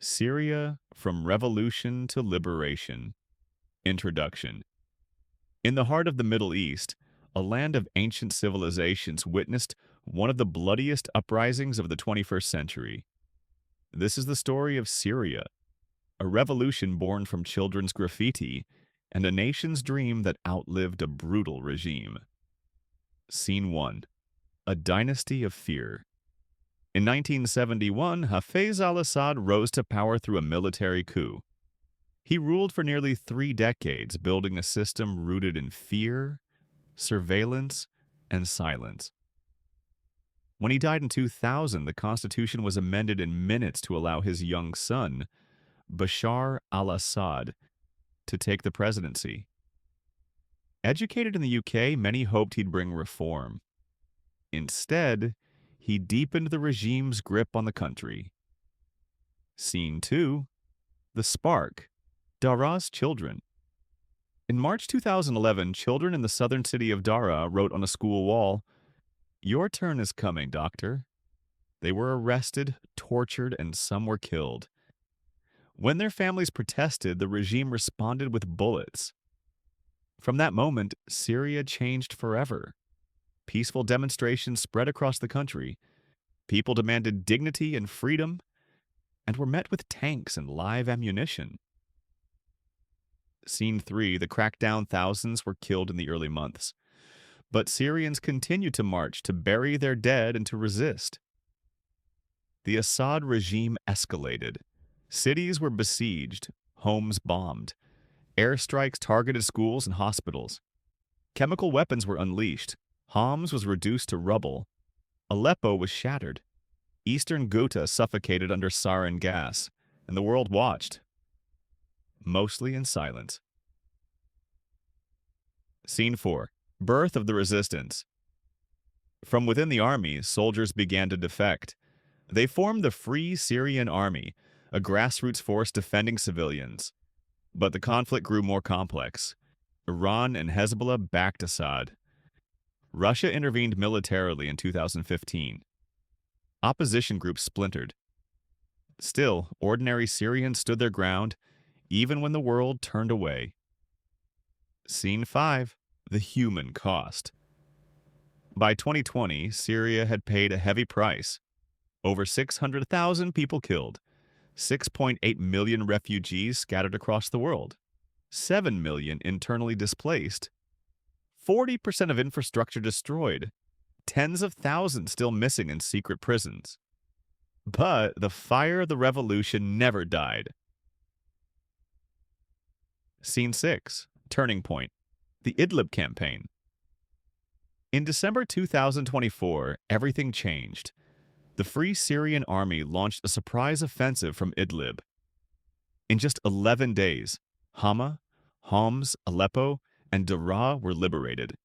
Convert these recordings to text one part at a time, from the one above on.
Syria from Revolution to Liberation. Introduction. In the heart of the Middle East, a land of ancient civilizations witnessed one of the bloodiest uprisings of the 21st century. This is the story of Syria, a revolution born from children's graffiti and a nation's dream that outlived a brutal regime. Scene 1. A Dynasty of Fear. In 1971, Hafez al-Assad rose to power through a military coup. He ruled for nearly 3 decades, building a system rooted in fear, surveillance, and silence. When he died in 2000, the constitution was amended in minutes to allow his young son, Bashar al-Assad, to take the presidency. Educated in the UK, many hoped he'd bring reform. Instead, he deepened the regime's grip on the country. Scene 2. The Spark. Daraa's Children. In March 2011, children in the southern city of Daraa wrote on a school wall, "Your turn is coming, doctor." They were arrested, tortured, and some were killed. When their families protested, the regime responded with bullets. From that moment, Syria changed forever. Peaceful demonstrations spread across the country. People demanded dignity and freedom, and were met with tanks and live ammunition. Scene 3. The crackdown. Thousands were killed in the early months. But Syrians continued to march, to bury their dead, and to resist. The Assad regime escalated. Cities were besieged, homes bombed. Airstrikes targeted schools and hospitals. Chemical weapons were unleashed. Homs was reduced to rubble. Aleppo was shattered. Eastern Ghouta suffocated under sarin gas, and the world watched, mostly in silence. Scene 4. Birth of the Resistance. From within the army, soldiers began to defect. They formed the Free Syrian Army, a grassroots force defending civilians. But the conflict grew more complex. Iran and Hezbollah backed Assad. Russia intervened militarily in 2015. Opposition groups splintered. Still, ordinary Syrians stood their ground, even when the world turned away. Scene 5. The Human Cost. By 2020, Syria had paid a heavy price. Over 600,000 people killed, 6.8 million refugees scattered across the world, 7 million internally displaced, 40% of infrastructure destroyed, tens of thousands still missing in secret prisons. But the fire of the revolution never died. Scene 6. Turning Point. The Idlib Campaign. In December 2024, everything changed. The Free Syrian Army launched a surprise offensive from Idlib. In just 11 days, Hama, Homs, Aleppo, and Daraa were liberated.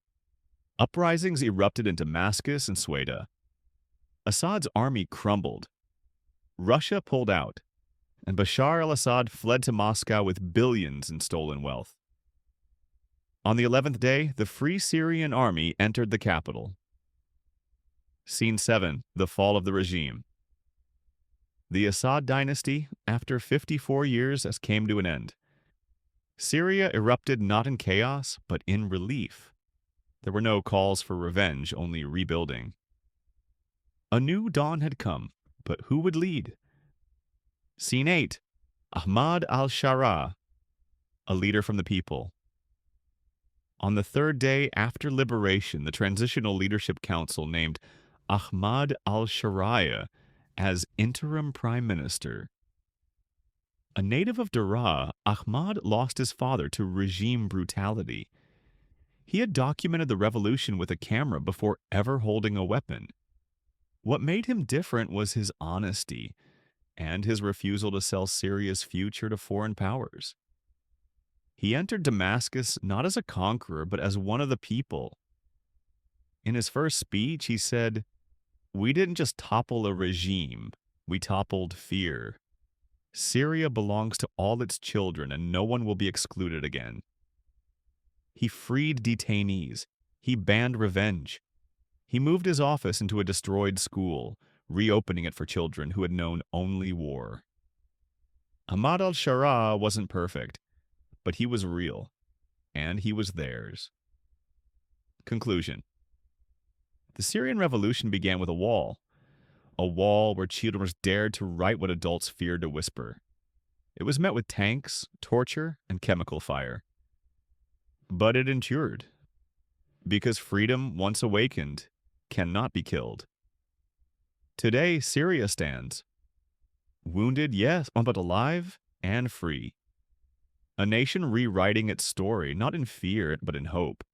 Uprisings erupted in Damascus and Sweda. Assad's army crumbled. Russia pulled out, and Bashar al-Assad fled to Moscow with billions in stolen wealth. On the 11th day, the Free Syrian Army entered the capital. Scene 7. The Fall of the Regime. The Assad dynasty, after 54 years, came to an end. Syria erupted not in chaos, but in relief. There were no calls for revenge, only rebuilding. A new dawn had come, but who would lead? Scene 8. Ahmad al-Shara, a leader from the people. On the 3rd day after liberation, the Transitional Leadership Council named Ahmad al-Sharia as interim prime minister. A native of Daraa, Ahmad lost his father to regime brutality. He had documented the revolution with a camera before ever holding a weapon. What made him different was his honesty and his refusal to sell Syria's future to foreign powers. He entered Damascus not as a conqueror, but as one of the people. In his first speech, he said, "We didn't just topple a regime, we toppled fear. Syria belongs to all its children, and no one will be excluded again." He freed detainees. He banned revenge. He moved his office into a destroyed school, reopening it for children who had known only war. Ahmad al-Sharaa wasn't perfect, but he was real, and he was theirs. Conclusion. The Syrian Revolution began with a wall where children dared to write what adults feared to whisper. It was met with tanks, torture, and chemical fire. But it endured, because freedom, once awakened, cannot be killed. Today, Syria stands. Wounded, yes, but alive and free. A nation rewriting its story, not in fear, but in hope.